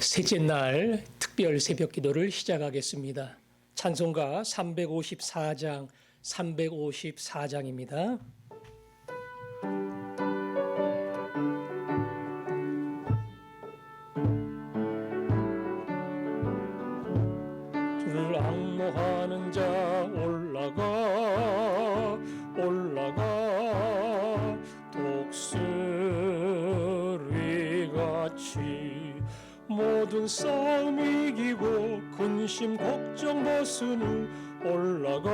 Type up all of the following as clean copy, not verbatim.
셋째 날 특별 새벽 기도를 시작하겠습니다. 찬송가 354장, 354장입니다. 주를 앙모하는 자 올라가 독수리같이 모든 싸움 이기고 근심 걱정 벗은 후 올라가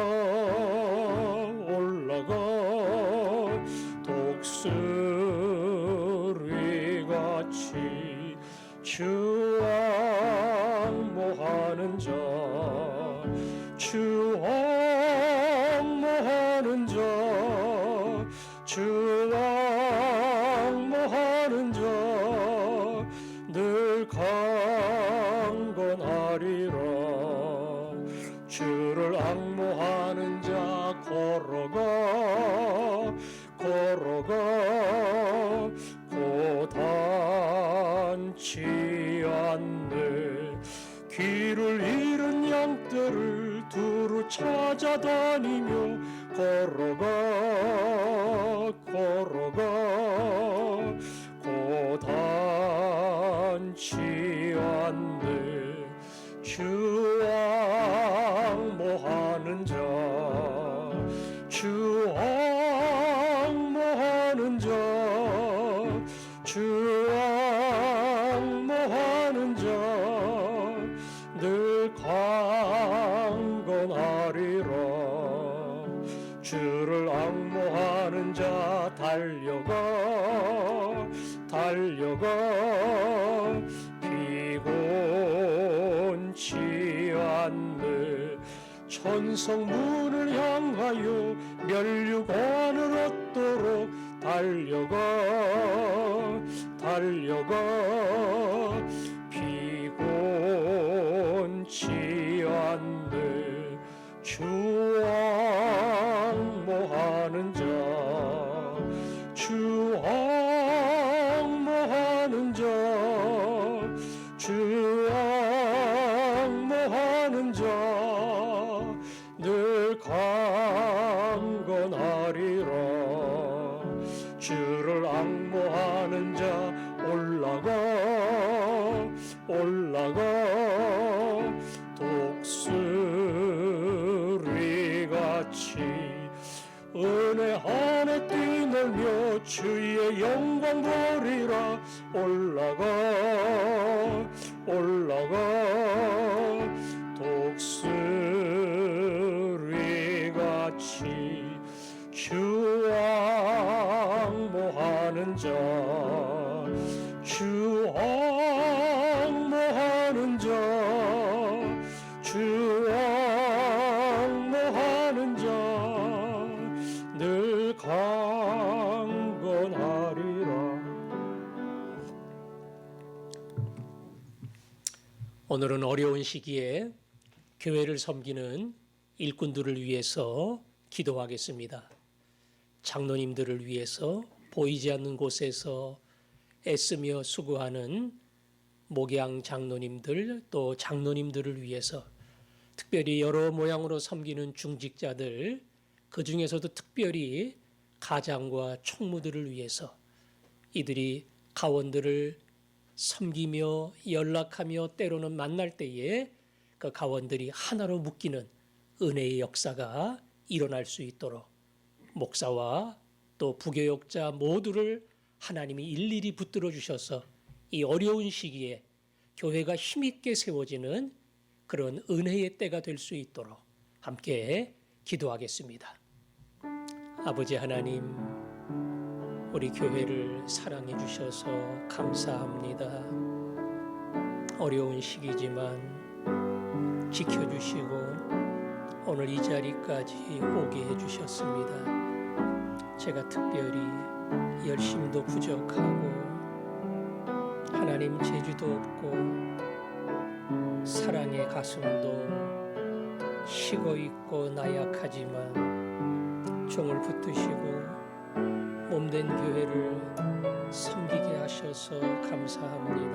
독수리같이 주 앙모하는 자 주 앙모하는 자 주 앙모하는 자 늘 강건하리라. 주를 앙모하는 자 걸어가 고단치 않네. 길을 잃은 양떼를 두루 찾아다니며 걸어가 고단치 않네. 주 앙모하는 자 주 앙모하는 자 주 앙모하는 자 늘 강건하리라. 주를 앙모하는 자 달려가 피곤치 않네. 천성문을 향하여 면류관을 얻도록 달려가 피곤치 않네. 주 앙모하는 자 주 앙모하는 자 주 앙모하는 자 늘 강건하리라. 주를 앙모하는 자 올라가 독수리같이 은혜 안에 뛰놀며 주의 영광 보리라. 올라가 독수리같이 주 앙모하는 자 주 앙모하는 자 주 앙모하는 자 늘 강건하리라. 오늘은 어려운 시기에 교회를 섬기는 일꾼들을 위해서 기도하겠습니다. 장로님들을 위해서 보이지 않는 곳에서 애쓰며 수고하는 목양 장로님들 또 장로님들을 위해서 특별히 여러 모양으로 섬기는 중직자들 그 중에서도 특별히 가장과 총무들을 위해서 이들이 가원들을 섬기며 연락하며 때로는 만날 때에 그 가원들이 하나로 묶이는 은혜의 역사가 일어날 수 있도록 목사와 또 부교역자 모두를 하나님이 일일이 붙들어 주셔서 이 어려운 시기에 교회가 힘있게 세워지는 그런 은혜의 때가 될 수 있도록 함께 기도하겠습니다. 아버지 하나님, 우리 교회를 사랑해 주셔서 감사합니다. 어려운 시기지만 지켜주시고 오늘 이 자리까지 오게 해주셨습니다. 제가 특별히 열심도 부족하고 하나님 재주도 없고 사랑의 가슴도 식어있고 나약하지만 종을 붙드시고 몸된 교회를 섬기게 하셔서 감사합니다.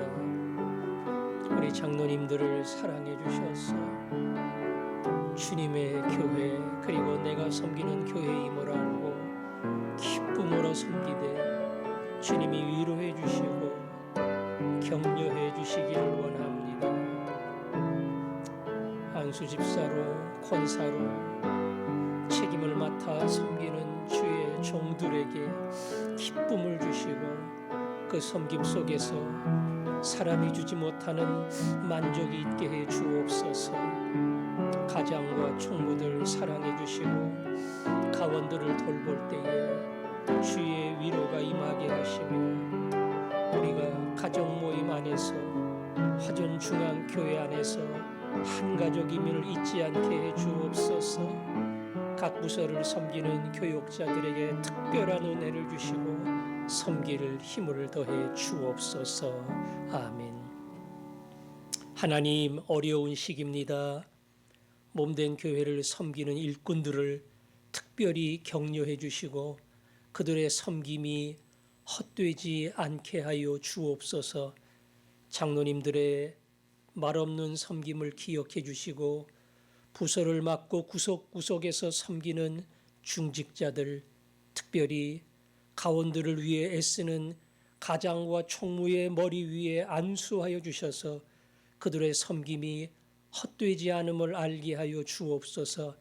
우리 장로님들을 사랑해 주셔서 주님의 교회 그리고 내가 섬기는 교회임을 알고 기쁨으로 섬기되 주님이 위로해 주시고 격려해 주시기를 원합니다. 안수 집사로 권사로 책임을 맡아 섬기는 주의 종들에게 기쁨을 주시고 그 섬김 속에서 사람이 주지 못하는 만족이 있게 해 주옵소서. 가장과 총무들 사랑해 주시고 가원들을 돌볼 때에 주의 위로가 임하게 하시며 우리가 가정 모임 안에서 화전 중앙 교회 안에서 한 가족임을 잊지 않게 해 주옵소서. 각 부서를 섬기는 교육자들에게 특별한 은혜를 주시고 섬길 힘을 더해 주옵소서. 아멘. 하나님, 어려운 시기입니다. 몸된 교회를 섬기는 일꾼들을 특별히 격려해 주시고 그들의 섬김이 헛되지 않게 하여 주옵소서. 장로님들의 말없는 섬김을 기억해 주시고 부서를 맡고 구석구석에서 섬기는 중직자들, 특별히 가원들을 위해 애쓰는 가장과 총무의 머리 위에 안수하여 주셔서 그들의 섬김이 헛되지 않음을 알게 하여 주옵소서.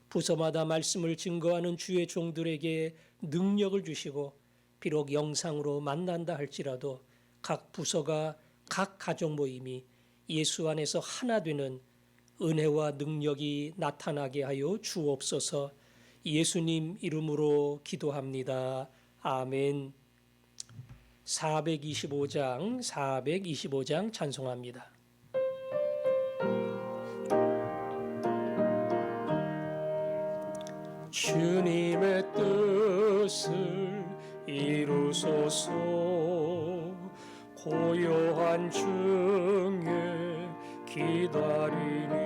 부서마다 말씀을 증거하는 주의 종들에게 능력을 주시고 비록 영상으로 만난다 할지라도 각 부서가 각 가족 모임이 예수 안에서 하나 되는 은혜와 능력이 나타나게 하여 주옵소서. 예수님 이름으로 기도합니다. 아멘. 425장 찬송합니다. 주님의 뜻을 이루소서. 고요한 중에 기다리니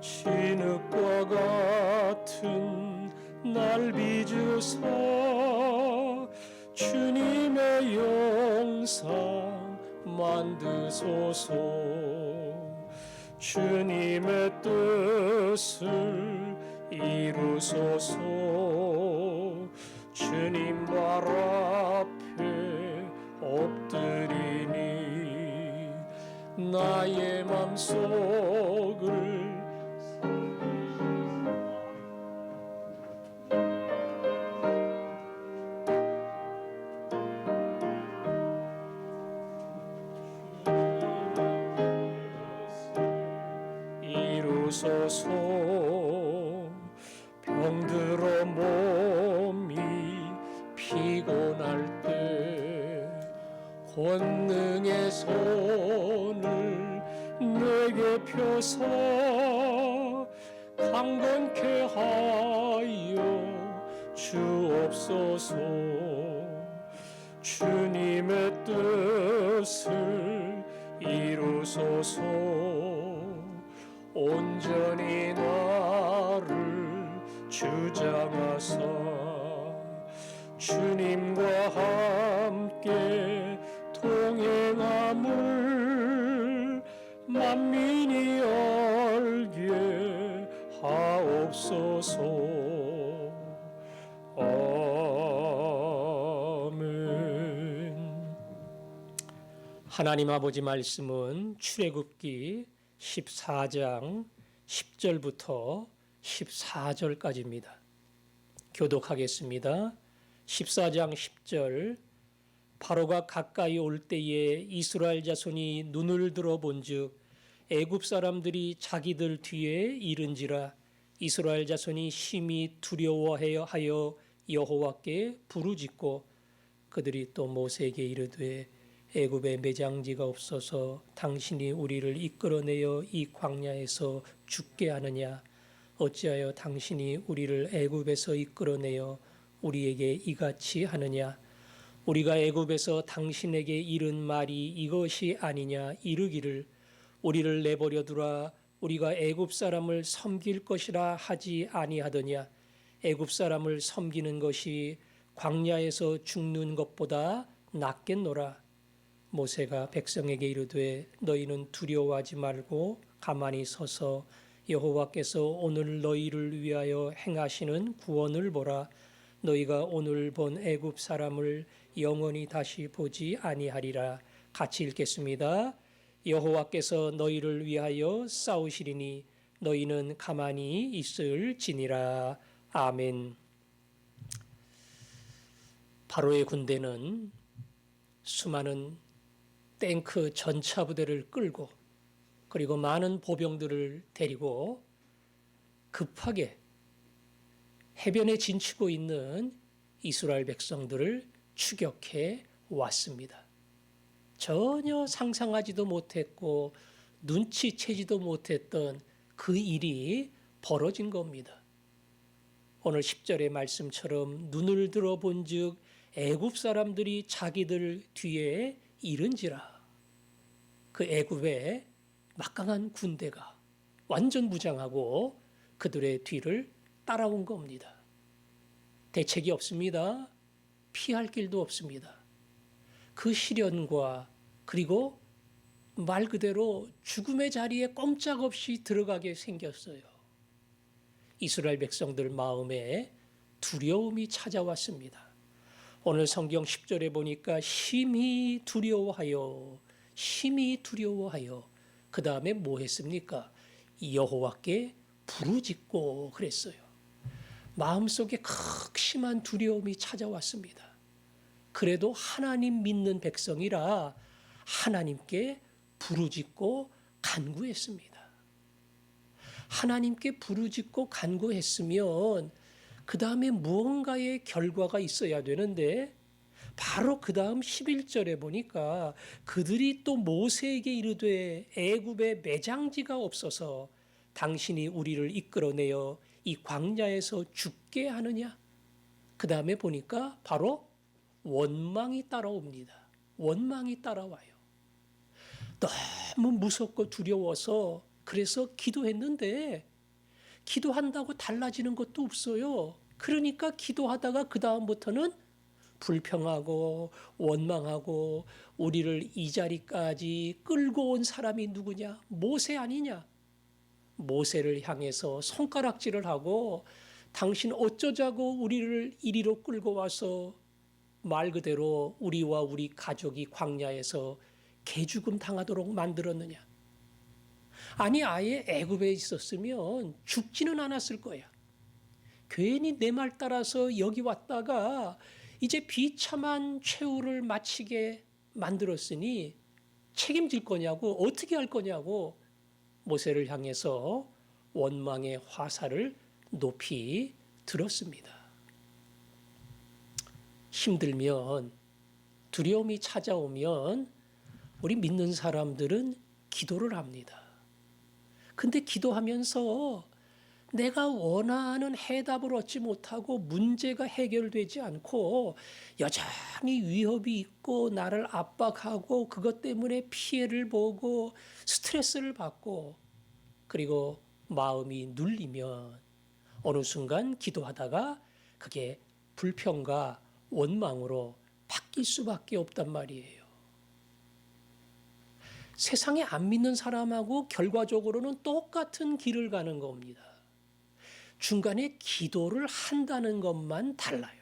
진흙과 같은 날 빚으사 주님의 영상 만드소서. 주님의 뜻을 이루소서. 주님 발 앞에 엎드리니 나의 맘속을 이루소서. 병들어 몸이 피곤할 때 권능의 손을 내게 펴사 강건케 하여 주옵소서. 주님의 뜻을 이루소서. 온전히 나를 주장하사 주님과 함께 동행함을 만민이 알게 하옵소서. 아멘. 하나님 아버지 말씀은 출애굽기 14장 10절부터 14절까지입니다. 교독하겠습니다. 14장 10절. 바로가 가까이 올 때에 이스라엘 자손이 눈을 들어 본즉 애굽 사람들이 자기들 뒤에 이른지라. 이스라엘 자손이 심히 두려워하여 여호와께 부르짖고 그들이 또 모세에게 이르되 애굽에 매장지가 없어서 당신이 우리를 이끌어내어 이 광야에서 죽게 하느냐. 어찌하여 당신이 우리를 애굽에서 이끌어내어 우리에게 이같이 하느냐. 우리가 애굽에서 당신에게 이른 말이 이것이 아니냐. 이르기를 우리를 내버려 두라. 우리가 애굽 사람을 섬길 것이라 하지 아니하더냐. 애굽 사람을 섬기는 것이 광야에서 죽는 것보다 낫겠노라. 모세가 백성에게 이르되 너희는 두려워하지 말고 가만히 서서 여호와께서 오늘 너희를 위하여 행하시는 구원을 보라. 너희가 오늘 본 애굽 사람을 영원히 다시 보지 아니하리라. 같이 읽겠습니다. 여호와께서 너희를 위하여 싸우시리니 너희는 가만히 있을지니라. 아멘. 바로의 군대는 수많은 탱크 전차 부대를 끌고 그리고 많은 보병들을 데리고 급하게 해변에 진치고 있는 이스라엘 백성들을 추격해 왔습니다. 전혀 상상하지도 못했고 눈치채지도 못했던 그 일이 벌어진 겁니다. 오늘 10절의 말씀처럼 눈을 들어본 즉 애굽 사람들이 자기들 뒤에 이른지라. 그 애굽의 막강한 군대가 완전 무장하고 그들의 뒤를 따라온 겁니다. 대책이 없습니다. 피할 길도 없습니다. 그 시련과 그리고 말 그대로 죽음의 자리에 꼼짝없이 들어가게 생겼어요. 이스라엘 백성들 마음에 두려움이 찾아왔습니다. 오늘 성경 10절에 보니까 심히 두려워하여 그 다음에 뭐 했습니까? 여호와께 부르짖고 그랬어요. 마음속에 극심한 두려움이 찾아왔습니다. 그래도 하나님 믿는 백성이라 하나님께 부르짖고 간구했습니다. 하나님께 부르짖고 간구했으면 그 다음에 무언가의 결과가 있어야 되는데 바로 그 다음 11절에 보니까 그들이 또 모세에게 이르되 애굽에 매장지가 없어서 당신이 우리를 이끌어내어 이 광야에서 죽게 하느냐. 그 다음에 보니까 바로 원망이 따라옵니다. 원망이 따라와요. 너무 무섭고 두려워서 그래서 기도했는데 기도한다고 달라지는 것도 없어요. 그러니까 기도하다가 그 다음부터는 불평하고 원망하고 우리를 이 자리까지 끌고 온 사람이 누구냐? 모세 아니냐? 모세를 향해서 손가락질을 하고 당신 어쩌자고 우리를 이리로 끌고 와서 말 그대로 우리와 우리 가족이 광야에서 개죽음 당하도록 만들었느냐? 아니 아예 애굽에 있었으면 죽지는 않았을 거야. 괜히 내 말 따라서 여기 왔다가 이제 비참한 최후를 마치게 만들었으니 책임질 거냐고 어떻게 할 거냐고 모세를 향해서 원망의 화살을 높이 들었습니다. 힘들면 두려움이 찾아오면 우리 믿는 사람들은 기도를 합니다. 근데 기도하면서 내가 원하는 해답을 얻지 못하고 문제가 해결되지 않고 여전히 위협이 있고 나를 압박하고 그것 때문에 피해를 보고 스트레스를 받고 그리고 마음이 눌리면 어느 순간 기도하다가 그게 불평과 원망으로 바뀔 수밖에 없단 말이에요. 세상에 안 믿는 사람하고 결과적으로는 똑같은 길을 가는 겁니다. 중간에 기도를 한다는 것만 달라요.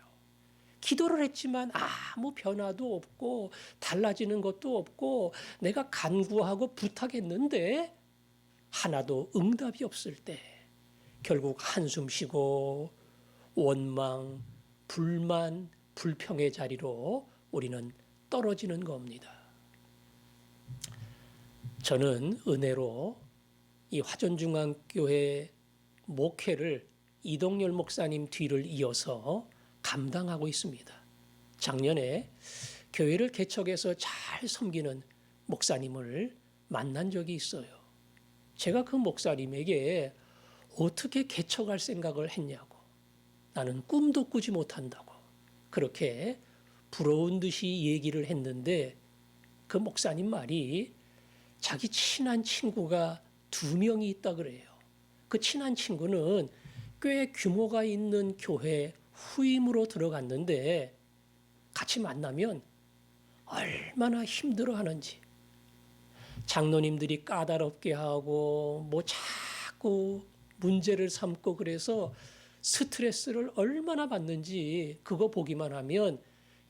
기도를 했지만 아무 변화도 없고 달라지는 것도 없고 내가 간구하고 부탁했는데 하나도 응답이 없을 때 결국 한숨 쉬고 원망, 불만, 불평의 자리로 우리는 떨어지는 겁니다. 저는 은혜로 이 화전중앙교회 목회를 이동열 목사님 뒤를 이어서 감당하고 있습니다. 작년에 교회를 개척해서 잘 섬기는 목사님을 만난 적이 있어요. 제가 그 목사님에게 어떻게 개척할 생각을 했냐고, 나는 꿈도 꾸지 못한다고 그렇게 부러운 듯이 얘기를 했는데 그 목사님 말이 자기 친한 친구가 2명이 있다 그래요. 그 친한 친구는 꽤 규모가 있는 교회 후임으로 들어갔는데 같이 만나면 얼마나 힘들어하는지. 장로님들이 까다롭게 하고 뭐 자꾸 문제를 삼고 그래서 스트레스를 얼마나 받는지 그거 보기만 하면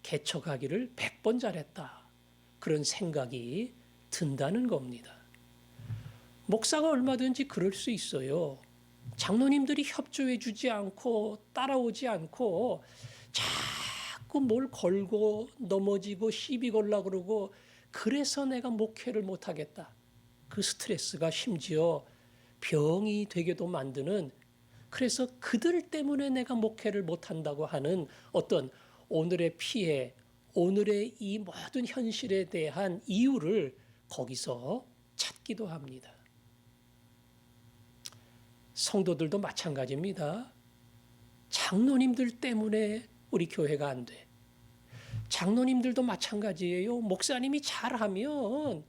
개척하기를 100번 잘했다. 그런 생각이 든다는 겁니다. 목사가 얼마든지 그럴 수 있어요. 장로님들이 협조해 주지 않고 따라오지 않고 자꾸 뭘 걸고 넘어지고 시비 걸라 그러고 그래서 내가 목회를 못하겠다. 그 스트레스가 심지어 병이 되게도 만드는, 그래서 그들 때문에 내가 목회를 못한다고 하는 어떤 오늘의 피해, 오늘의 이 모든 현실에 대한 이유를 거기서 찾기도 합니다. 성도들도 마찬가지입니다. 장로님들 때문에 우리 교회가 안 돼. 장로님들도 마찬가지예요. 목사님이 잘하면,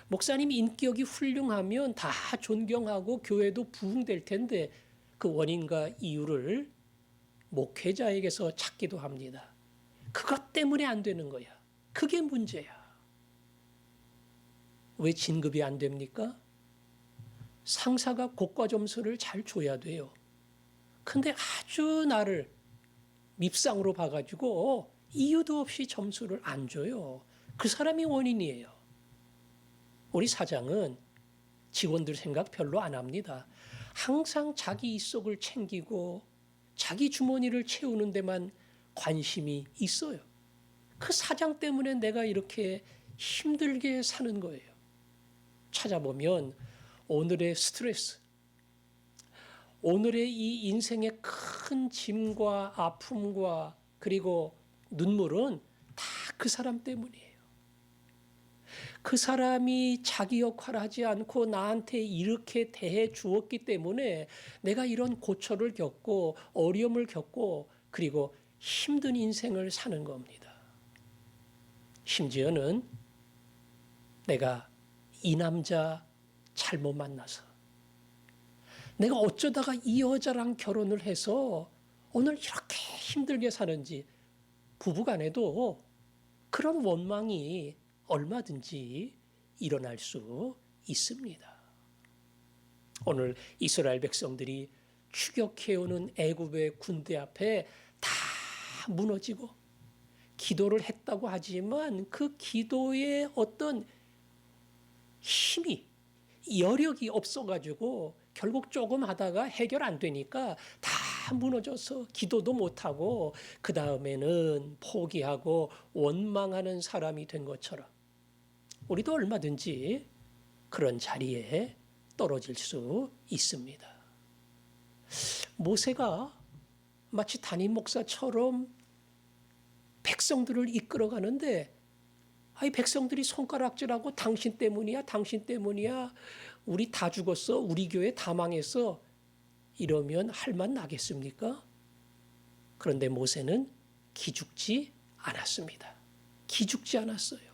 목사님 인격이 훌륭하면 다 존경하고 교회도 부흥될 텐데 그 원인과 이유를 목회자에게서 찾기도 합니다. 그것 때문에 안 되는 거야. 그게 문제야. 왜 진급이 안 됩니까? 상사가 고과 점수를 잘 줘야 돼요. 근데 아주 나를 밉상으로 봐가지고 이유도 없이 점수를 안 줘요. 그 사람이 원인이에요. 우리 사장은 직원들 생각 별로 안 합니다. 항상 자기 입속을 챙기고 자기 주머니를 채우는 데만 관심이 있어요. 그 사장 때문에 내가 이렇게 힘들게 사는 거예요. 찾아보면 오늘의 스트레스, 오늘의 이 인생의 큰 짐과 아픔과 그리고 눈물은 다 그 사람 때문이에요. 그 사람이 자기 역할을 하지 않고 나한테 이렇게 대해 주었기 때문에 내가 이런 고초를 겪고 어려움을 겪고 그리고 힘든 인생을 사는 겁니다. 심지어는 내가 이 남자 잘못 만나서, 내가 어쩌다가 이 여자랑 결혼을 해서 오늘 이렇게 힘들게 사는지, 부부간에도 그런 원망이 얼마든지 일어날 수 있습니다. 오늘 이스라엘 백성들이 추격해오는 애굽의 군대 앞에 다 무너지고 기도를 했다고 하지만 그 기도에 어떤 힘이, 여력이 없어가지고 결국 조금 하다가 해결 안 되니까 다 무너져서 기도도 못하고 그 다음에는 포기하고 원망하는 사람이 된 것처럼 우리도 얼마든지 그런 자리에 떨어질 수 있습니다. 모세가 마치 담임 목사처럼 백성들을 이끌어가는데 아이 백성들이 손가락질하고 당신 때문이야, 당신 때문이야, 우리 다 죽었어, 우리 교회 다 망했어, 이러면 할 맛 나겠습니까? 그런데 모세는 기죽지 않았습니다. 기죽지 않았어요.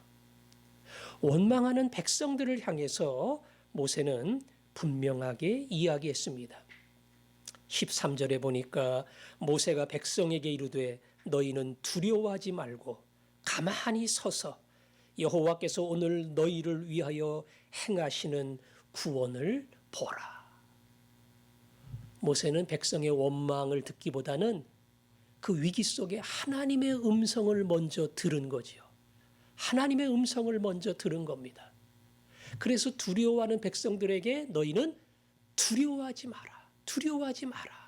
원망하는 백성들을 향해서 모세는 분명하게 이야기했습니다. 13절에 보니까 모세가 백성에게 이르되 너희는 두려워하지 말고 가만히 서서 여호와께서 오늘 너희를 위하여 행하시는 구원을 보라. 모세는 백성의 원망을 듣기보다는 그 위기 속에 하나님의 음성을 먼저 들은 거지요. 하나님의 음성을 먼저 들은 겁니다. 그래서 두려워하는 백성들에게 너희는 두려워하지 마라. 두려워하지 마라.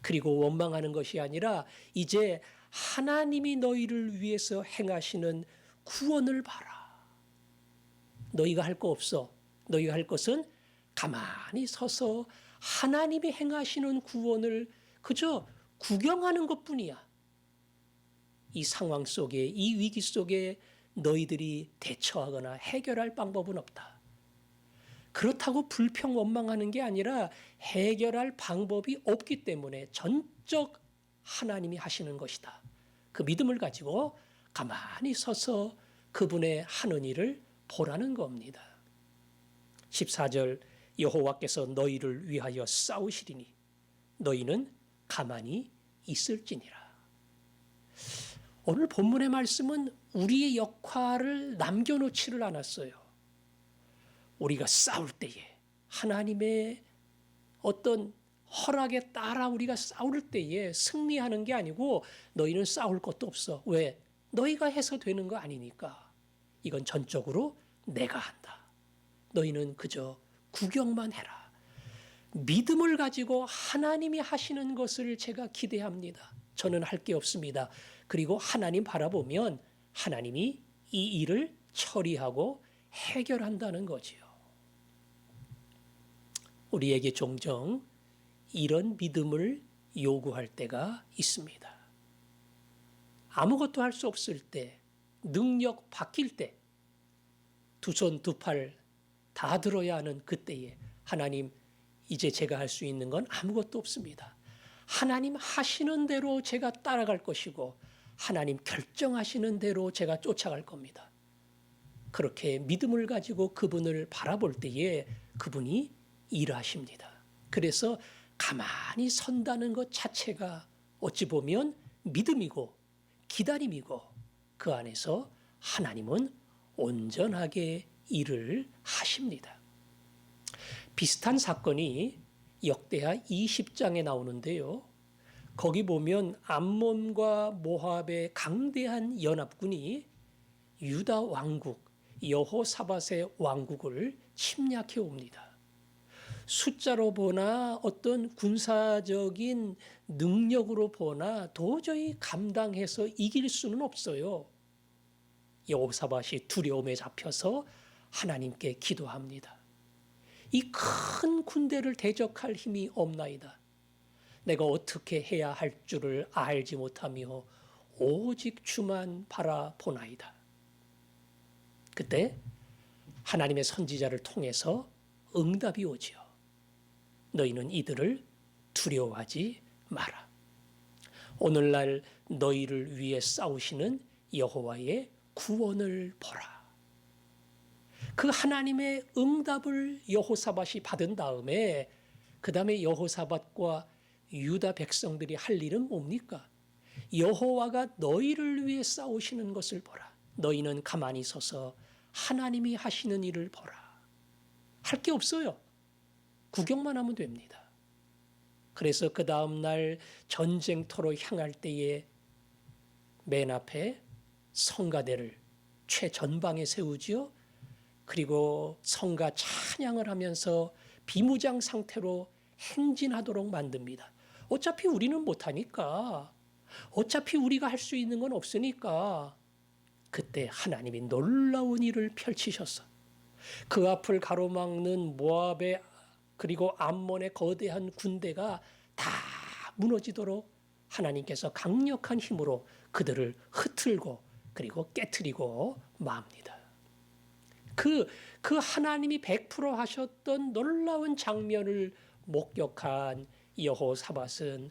그리고 원망하는 것이 아니라 이제 하나님이 너희를 위해서 행하시는 구원을 봐라. 너희가 할 거 없어. 너희가 할 것은 가만히 서서 하나님이 행하시는 구원을 그저 구경하는 것뿐이야. 이 상황 속에, 이 위기 속에 너희들이 대처하거나 해결할 방법은 없다. 그렇다고 불평 원망하는 게 아니라 해결할 방법이 없기 때문에 전적 하나님이 하시는 것이다. 그 믿음을 가지고 가만히 서서 그분의 하는 일을 보라는 겁니다. 14절 여호와께서 너희를 위하여 싸우시리니 너희는 가만히 있을지니라. 오늘 본문의 말씀은 우리의 역할을 남겨놓지를 않았어요. 우리가 싸울 때에 하나님의 어떤 허락에 따라 우리가 싸울 때에 승리하는 게 아니고 너희는 싸울 것도 없어. 왜? 너희가 해서 되는 거 아니니까. 이건 전적으로 내가 한다. 너희는 그저 구경만 해라. 믿음을 가지고 하나님이 하시는 것을 제가 기대합니다. 저는 할 게 없습니다. 그리고 하나님 바라보면 하나님이 이 일을 처리하고 해결한다는 거지요. 우리에게 종종 이런 믿음을 요구할 때가 있습니다. 아무것도 할 수 없을 때, 능력 바뀔 때, 두 손 두 팔 다 들어야 하는 그때에 하나님, 이제 제가 할 수 있는 건 아무것도 없습니다. 하나님 하시는 대로 제가 따라갈 것이고 하나님 결정하시는 대로 제가 쫓아갈 겁니다. 그렇게 믿음을 가지고 그분을 바라볼 때에 그분이 일하십니다. 그래서 가만히 선다는 것 자체가 어찌 보면 믿음이고 기다림이고 그 안에서 하나님은 온전하게 일을 하십니다. 비슷한 사건이 역대하 20장에 나오는데요. 거기 보면 암몬과 모압의 강대한 연합군이 유다 왕국 여호사밧의 왕국을 침략해 옵니다. 숫자로 보나 어떤 군사적인 능력으로 보나 도저히 감당해서 이길 수는 없어요. 여호사밧이 두려움에 잡혀서 하나님께 기도합니다. 이 큰 군대를 대적할 힘이 없나이다. 내가 어떻게 해야 할 줄을 알지 못하며 오직 주만 바라보나이다. 그때 하나님의 선지자를 통해서 응답이 오지요. 너희는 이들을 두려워하지 마라. 오늘날 너희를 위해 싸우시는 여호와의 구원을 보라. 그 하나님의 응답을 여호사밧이 받은 다음에 그 다음에 여호사밧과 유다 백성들이 할 일은 뭡니까? 여호와가 너희를 위해 싸우시는 것을 보라. 너희는 가만히 서서 하나님이 하시는 일을 보라. 할 게 없어요. 구경만 하면 됩니다. 그래서 그 다음날 전쟁터로 향할 때에 맨 앞에 성가대를 최전방에 세우지요. 그리고 성가 찬양을 하면서 비무장 상태로 행진하도록 만듭니다. 어차피 우리는 못하니까, 어차피 우리가 할 수 있는 건 없으니까 그때 하나님이 놀라운 일을 펼치셨어. 그 앞을 가로막는 모압의 그리고 암몬의 거대한 군대가 다 무너지도록 하나님께서 강력한 힘으로 그들을 흩틀고 그리고 깨트리고 맙니다. 그 하나님이 100% 하셨던 놀라운 장면을 목격한 여호사밧은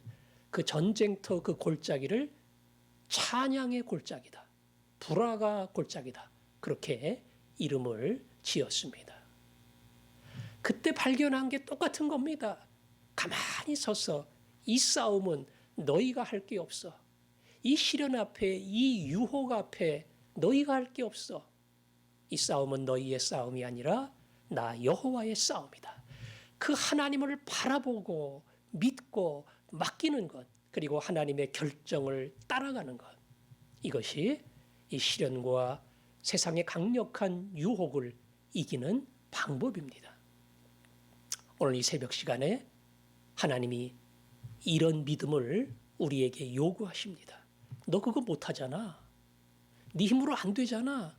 그 전쟁터 그 골짜기를 찬양의 골짜기다. 불화가 골짜기다. 그렇게 이름을 지었습니다. 그때 발견한 게 똑같은 겁니다. 가만히 서서 이 싸움은 너희가 할 게 없어. 이 시련 앞에, 이 유혹 앞에 너희가 할 게 없어. 이 싸움은 너희의 싸움이 아니라 나 여호와의 싸움이다. 그 하나님을 바라보고 믿고 맡기는 것, 그리고 하나님의 결정을 따라가는 것. 이것이 이 시련과 세상의 강력한 유혹을 이기는 방법입니다. 오늘 이 새벽 시간에 하나님이 이런 믿음을 우리에게 요구하십니다. 너 그거 못하잖아. 네 힘으로 안 되잖아.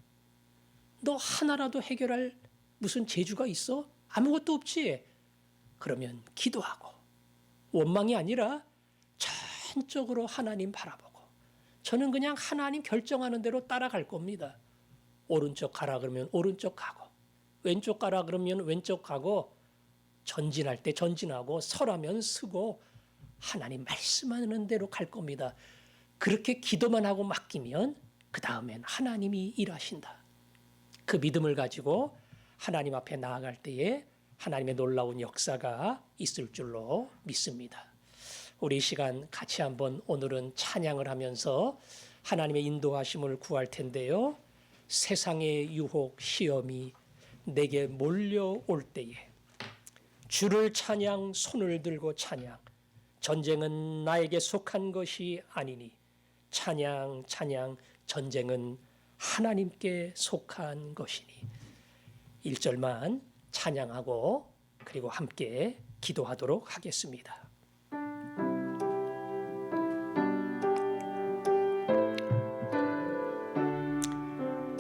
너 하나라도 해결할 무슨 재주가 있어? 아무것도 없지? 그러면 기도하고 원망이 아니라 전적으로 하나님 바라보고 저는 그냥 하나님 결정하는 대로 따라갈 겁니다. 오른쪽 가라 그러면 오른쪽 가고 왼쪽 가라 그러면 왼쪽 가고 전진할 때 전진하고 서라면 서고 하나님 말씀하는 대로 갈 겁니다. 그렇게 기도만 하고 맡기면 그 다음엔 하나님이 일하신다. 그 믿음을 가지고 하나님 앞에 나아갈 때에 하나님의 놀라운 역사가 있을 줄로 믿습니다. 우리 이 시간 같이 한번 오늘은 찬양을 하면서 하나님의 인도하심을 구할 텐데요. 세상의 유혹, 시험이 내게 몰려올 때에 주를 찬양, 손을 들고 찬양. 전쟁은 나에게 속한 것이 아니니 찬양, 찬양, 전쟁은 하나님께 속한 것이니. 1절만 찬양하고 그리고 함께 기도하도록 하겠습니다.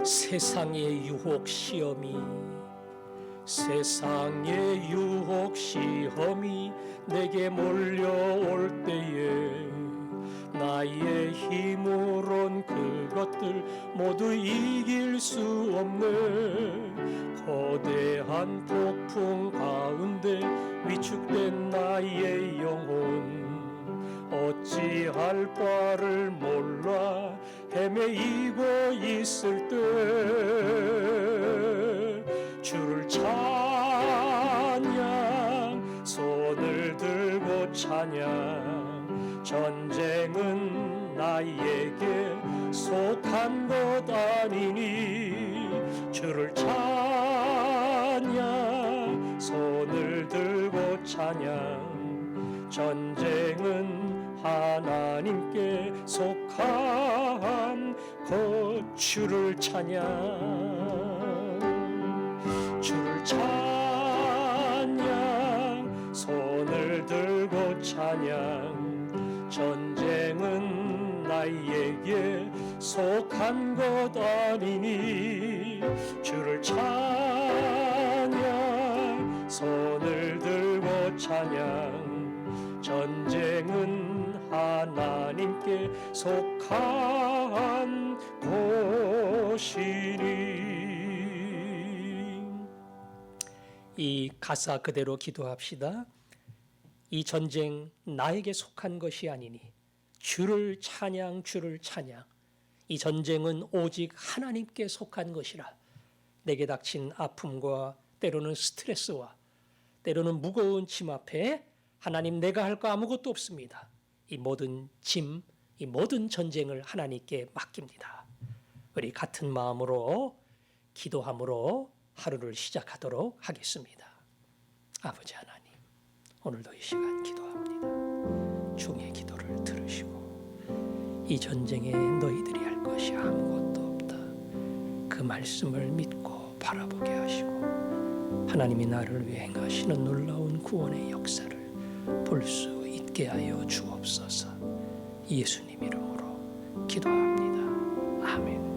세상의 유혹 시험이 내게 몰려올 때에 나의 힘으론 그것들 모두 이길 수 없네. 거대한 폭풍 가운데 위축된 나의 영혼 어찌할 바를 몰라 헤매이고 있을 때 주를 찬양, 손을 들고 찬양. 전쟁은 나에게 속한 것 아니니 주를 찬양, 손을 들고 찬양. 전쟁은 하나님께 속한 것. 주를 찬양, 주를 찬양, 손을 들고 찬양. 전쟁은 나에게 속한 것 아니니 주를 찬양, 손을 들고 찬양. 전쟁은 하나님께 속한 것이니. 이 가사 그대로 기도합시다. 이 전쟁 나에게 속한 것이 아니니 주를 찬양, 주를 찬양. 이 전쟁은 오직 하나님께 속한 것이라. 내게 닥친 아픔과 때로는 스트레스와 때로는 무거운 짐 앞에 하나님, 내가 할 거 아무것도 없습니다. 이 모든 짐, 이 모든 전쟁을 하나님께 맡깁니다. 우리 같은 마음으로 기도함으로 하루를 시작하도록 하겠습니다. 아버지 하나님, 오늘도 이 시간 기도합니다. 중의 기도를 들으시고 이 전쟁에 너희들이 할 것이 아무것도 없다. 그 말씀을 믿고 바라보게 하시고 하나님이 나를 위해 행하시는 놀라운 구원의 역사를 볼 수 있게 하여 주옵소서. 예수님 이름으로 기도합니다. 아멘.